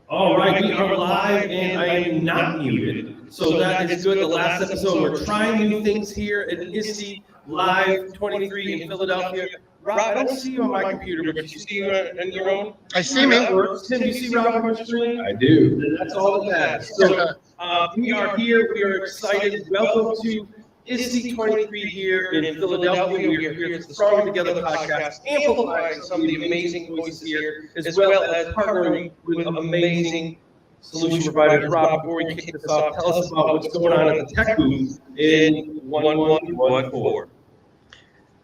All right, we are live and I am not muted. So that is good. The last episode, we're trying new things here at ISTE Live 23 in Philadelphia. Rob, I don't see you on my computer, but you see in your own? I see me. Tim, you see Rob on your screen? I do. And that's all that matters. So we are here. We are excited. Welcome to ISTE 23 here in Philadelphia. We are here at the Stronger Together podcast, amplifying some of the amazing voices here, as well as partnering with amazing solution providers. Rob, before we kick this off, tell us about what's going on at the tech booth in 1114.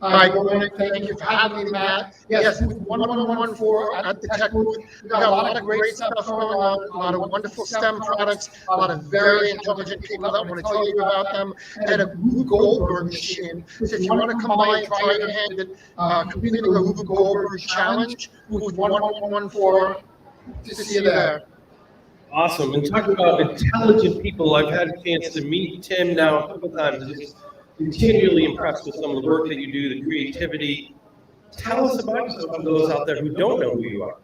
Hi, good morning. Thank you for having me, Matt. Yes, 1114 at the tech booth. We've got a lot of great stuff going on, a lot of wonderful STEM products, a lot of very intelligent people that want to tell you about them, and a Rube Goldberg machine. So if you want to come by and try your hand at completing the Rube Goldberg challenge, booth 1114, to see you there. Awesome. And talking about intelligent people, I've had a chance to meet Tim now a couple times. Just continually impressed with some of the work that you do, the creativity. Tell us about yourself for those out there who don't know who you are.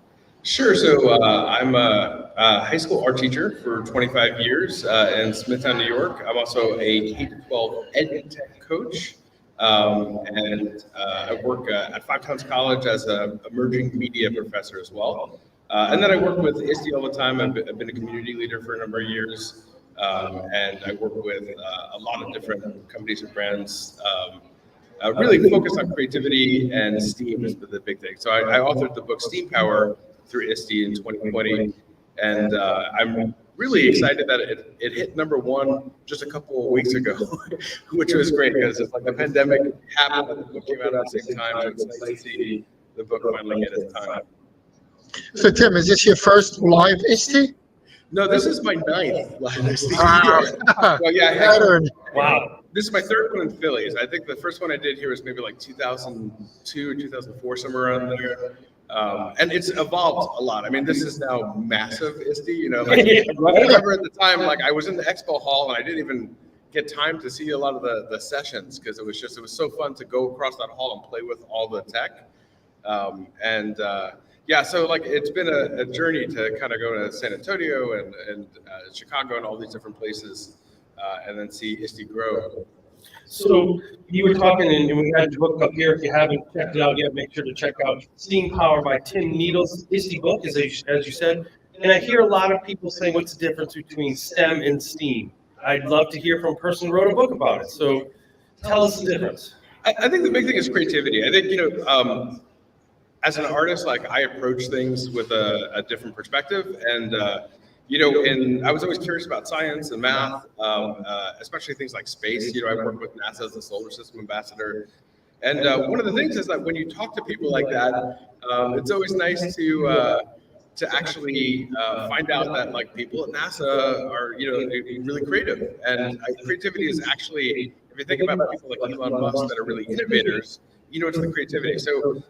Sure. So I'm a high school art teacher for 25 years in Smithtown, New York. I'm also a K-12 EdTech coach. And I work at Five Towns College as an emerging media professor as well. And then I work with ISTE all the time. I've been a community leader for a number of years. And I work with a lot of different companies and brands, really focused on creativity, and STEAM is the big thing. So I authored the book Steam Power through ISTE in 2020, and I'm really excited that it hit #1 just a couple of weeks ago, which was great because it's like the pandemic happened and the book came out at the same time, so it's nice to see the book finally get its time. So Tim, is this your first live ISTE? No, this is my 9th live ISTE. Wow. Well, yeah, Wow. This is my 3rd one in Phillies. I think the first one I did here was maybe like 2002 or 2004, somewhere around there. And it's evolved a lot. I mean, this is now massive ISTE, you know. Like, I remember at the time, like I was in the expo hall and I didn't even get time to see a lot of the sessions because it was so fun to go across that hall and play with all the tech. Yeah, so like it's been a journey to kind of go to San Antonio and Chicago and all these different places, and then see ISTE grow. So you were talking, and we had the book up here. If you haven't checked it out yet, make sure to check out Steam Power by Tim Needles' ISTE book, as you said. And I hear a lot of people saying, what's the difference between STEM and STEAM? I'd love to hear from a person who wrote a book about it. So tell us the difference. I think the big thing is creativity. I think, as an artist, like I approach things with a different perspective, and I was always curious about science and math, especially things like space. I work with NASA as the Solar System Ambassador, and one of the things is that when you talk to people like that, it's always nice to actually find out that like people at NASA are really creative, and creativity is actually, if you think about people like Elon Musk that are really innovators. It's the creativity. So,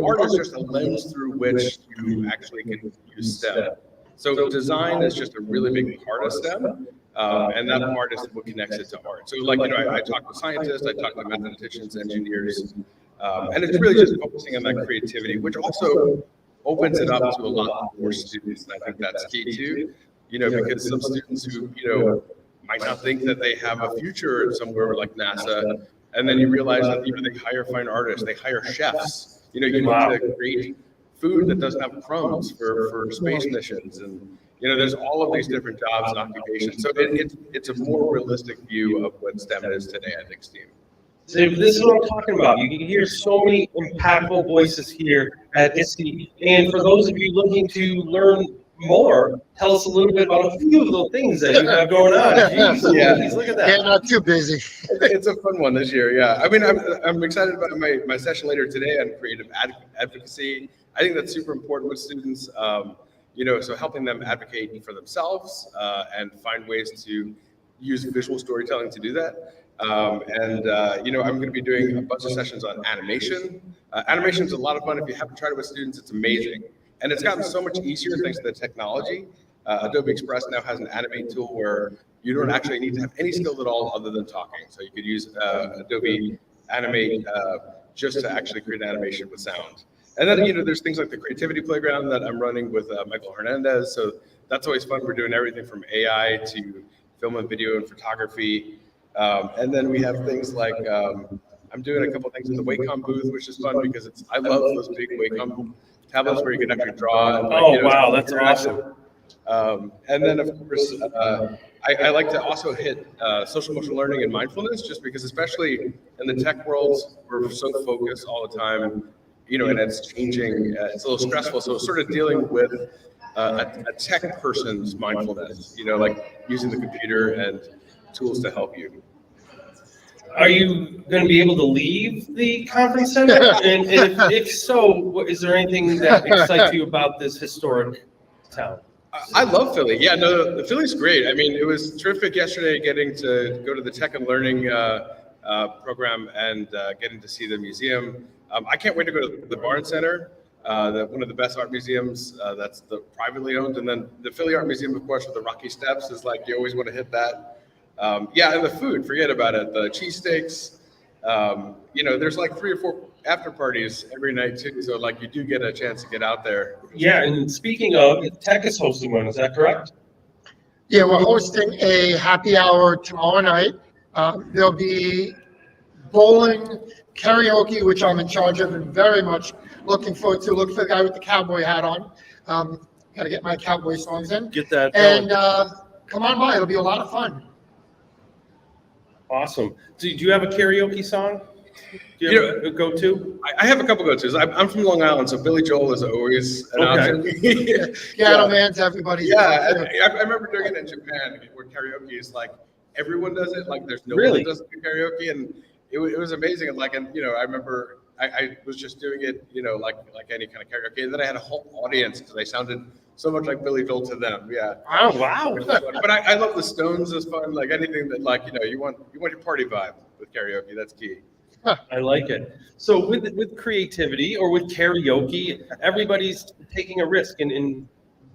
art is just a lens through which you actually can use STEM. So design is just a really big part of STEM, and that part is what connects it to art. So like, I talk to scientists, I talk to mathematicians, engineers, and it's really just focusing on that creativity, which also opens it up to a lot more students. And I think that's key too, because some students who, might not think that they have a future somewhere like NASA, and then you realize that they hire fine artists, they hire chefs. You need to create food that doesn't have crumbs for space missions, and there's all of these different jobs and occupations. So it's a more realistic view of what STEM is today, I think, Steve. So this is what I'm talking about. You can hear so many impactful voices here at ISTE. And for those of you looking to learn more, tell us a little bit about a few of the things that you have going on. Jeez, Louise, look at that. Yeah, not too busy. It's a fun one this year, yeah. I mean, I'm excited about my session later today on creative advocacy. I think that's super important with students, so helping them advocate for themselves and find ways to use visual storytelling to do that. I'm going to be doing a bunch of sessions on animation. Animation is a lot of fun. If you haven't tried it with students, it's amazing. And it's gotten so much easier thanks to the technology. Adobe Express now has an animate tool where you don't actually need to have any skills at all other than talking. So you could use Adobe Animate just to actually create an animation with sound. And then, there's things like the creativity playground that I'm running with Michael Hernandez. So that's always fun. We're doing everything from AI to film and video and photography. And then we have things like, I'm doing a couple things in the Wacom booth, which is fun because I love those big Wacom tablets where you can actually draw. And, wow, that's awesome. And then, of course, I like to also hit social emotional learning and mindfulness, just because, especially in the tech world, we're so focused all the time, and it's changing. It's a little stressful. So sort of dealing with a tech person's mindfulness, like using the computer and tools to help you. Are you going to be able to leave the conference center? And if so, is there anything that excites you about this historic town? I love Philly. Yeah, no, Philly's great. I mean, it was terrific yesterday getting to go to the Tech and Learning program and getting to see the museum. I can't wait to go to the Barnes Center, one of the best art museums that's the privately owned. And then the Philly Art Museum, of course, with the Rocky Steps is like, you always want to hit that. And the food, forget about it. The cheesesteaks, there's like 3 or 4 after parties every night too. So like you do get a chance to get out there. Yeah, and speaking of, Tech is hosting one, is that correct? Yeah, we're hosting a happy hour tomorrow night. There'll be bowling, karaoke, which I'm in charge of and very much looking forward to. Look for the guy with the cowboy hat on. Got to get my cowboy songs in. Get that going. And come on by, it'll be a lot of fun. Awesome. Do you have a karaoke song? Do you have a go-to? I have a couple go-tos. I'm from Long Island, so Billy Joel is always an option. Man's everybody. Yeah, I remember doing it in Japan where karaoke is like everyone does it. Like there's no one that doesn't do karaoke, and it was amazing. And I remember I was just doing it, like any kind of karaoke, and then I had a whole audience because I sounded so much like Billy Joel to them. Yeah. Oh wow! But I love the Stones as fun. Like anything that you want your party vibe with karaoke. That's key. I like it. So with creativity or with karaoke, everybody's taking a risk in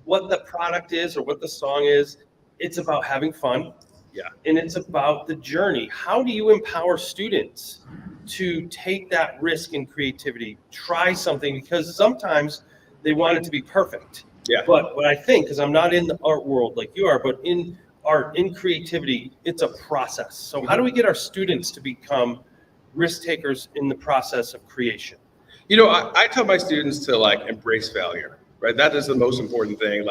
what the product is or what the song is. It's about having fun. Yeah. And it's about the journey. How do you empower students to take that risk in creativity? Try something, because sometimes they want it to be perfect. Yeah. But what I think, because I'm not in the art world like you are, but in art, in creativity, it's a process. So how do we get our students to become risk takers in the process of creation? I tell my students to embrace failure, right? That is the most important thing.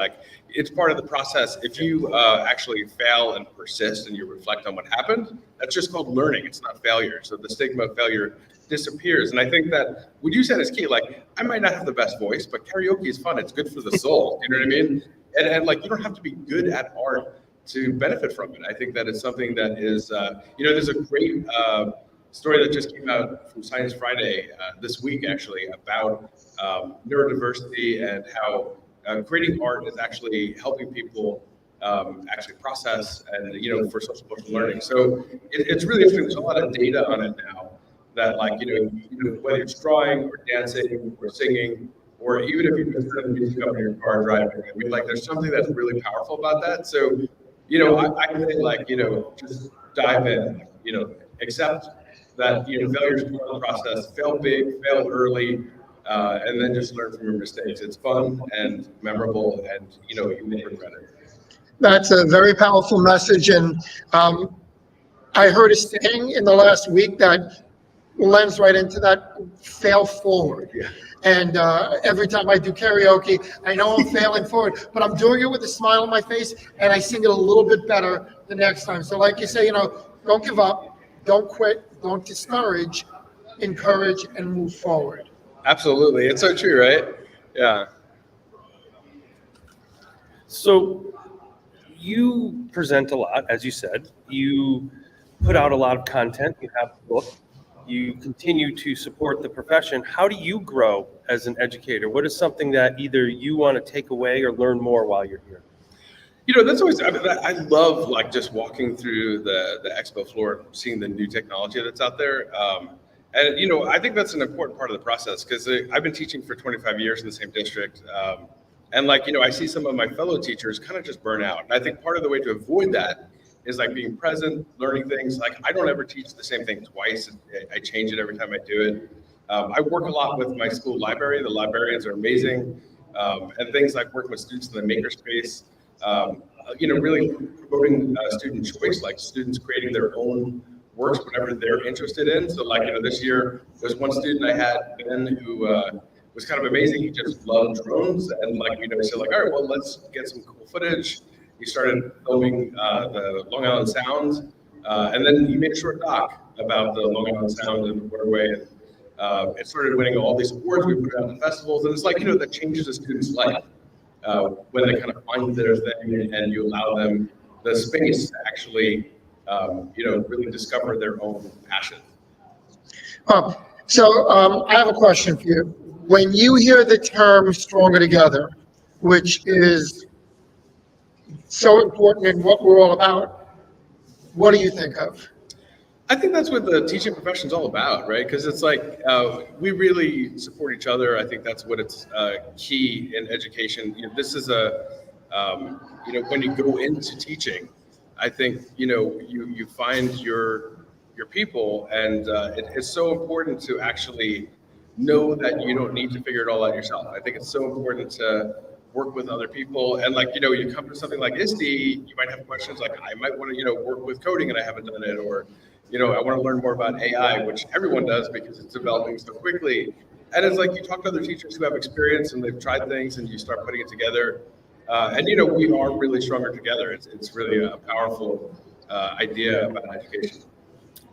It's part of the process. If you actually fail and persist and you reflect on what happened, that's just called learning. It's not failure. So the stigma of failure disappears. And I think that what you said is key. I might not have the best voice, but karaoke is fun. It's good for the soul. You know what I mean? And you don't have to be good at art to benefit from it. I think that it's something that is, there's a great story that just came out from Science Friday this week, actually, about neurodiversity and how creating art is actually helping people actually process and, for social emotional learning. So it's really interesting. There's a lot of data on it now that whether it's drawing or dancing or singing, or even if you just turn the music up in your car driving, there's something that's really powerful about that. So, I think just dive in, accept that, failure is part of the process, fail big, fail early, and then just learn from your mistakes. It's fun and memorable, and you won't regret it. That's a very powerful message, and I heard a saying in the last week that lends right into that: fail forward. Yeah. And every time I do karaoke, I know I'm failing forward, but I'm doing it with a smile on my face, and I sing it a little bit better the next time. So like you say, don't give up, don't quit, don't discourage, encourage, and move forward. Absolutely. It's so true, right? Yeah. So you present a lot, as you said. You put out a lot of content. You have a book. You continue to support the profession. How do you grow as an educator? What is something that either you want to take away or learn more while you're here? That's always, I love like just walking through the expo floor, seeing the new technology that's out there. And I think that's an important part of the process, because I've been teaching for 25 years in the same district. And I see some of my fellow teachers kind of just burn out. And I think part of the way to avoid that is like being present, learning things. Like I don't ever teach the same thing twice. I change it every time I do it. I work a lot with my school library. The librarians are amazing. And things like working with students in the makerspace, really promoting student choice, like students creating their own works, whatever they're interested in. So this year, there's one student I had, Ben, who was kind of amazing. He just loved drones, and said all right, well, let's get some cool footage. He started filming the Long Island Sound, and then he made a short doc about the Long Island Sound and the waterway, and it started winning all these awards. We put it out in festivals, and it's that changes a student's life when they kind of find their thing, and you allow them the space to actually, really discover their own passion. So I have a question for you. When you hear the term "stronger together," which is so important in what we're all about, what do you think of? I think that's what the teaching profession is all about, right? Because it's like we really support each other. I think that's what it's key in education. This is when you go into teaching, I think you find your people, and it's so important to actually know that you don't need to figure it all out yourself. I think it's so important to work with other people, and you come to something like ISTE, you might have questions like, I might want to work with coding and I haven't done it, or I want to learn more about AI, which everyone does because it's developing so quickly. And it's like you talk to other teachers who have experience and they've tried things, and you start putting it together. And we are really stronger together. It's really a powerful idea about education.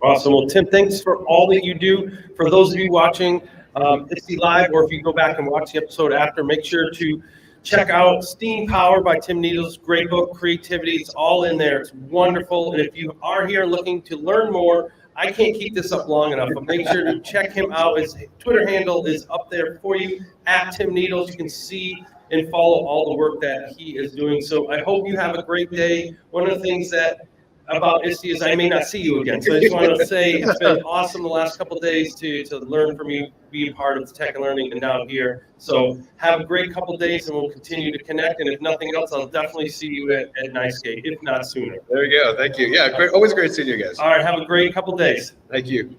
Awesome. Well, Tim, thanks for all that you do. For those of you watching ISTE Live, or if you go back and watch the episode after, make sure to check out Steam Power by Tim Needles. Great book, creativity. It's all in there. It's wonderful. And if you are here looking to learn more, I can't keep this up long enough, but make sure to check him out. His Twitter handle is up there for you, @TimNeedles. You can see and follow all the work that he is doing. So I hope you have a great day. One of the things that about ISTE is I may not see you again. So I just want to say it's been awesome the last couple of days to learn from you, be a part of the Tech and Learning, and now here. So have a great couple of days, and we'll continue to connect. And if nothing else, I'll definitely see you at NICE, if not sooner. There you go. Thank you. Yeah, great. Always great seeing you guys. All right, have a great couple of days. Thank you.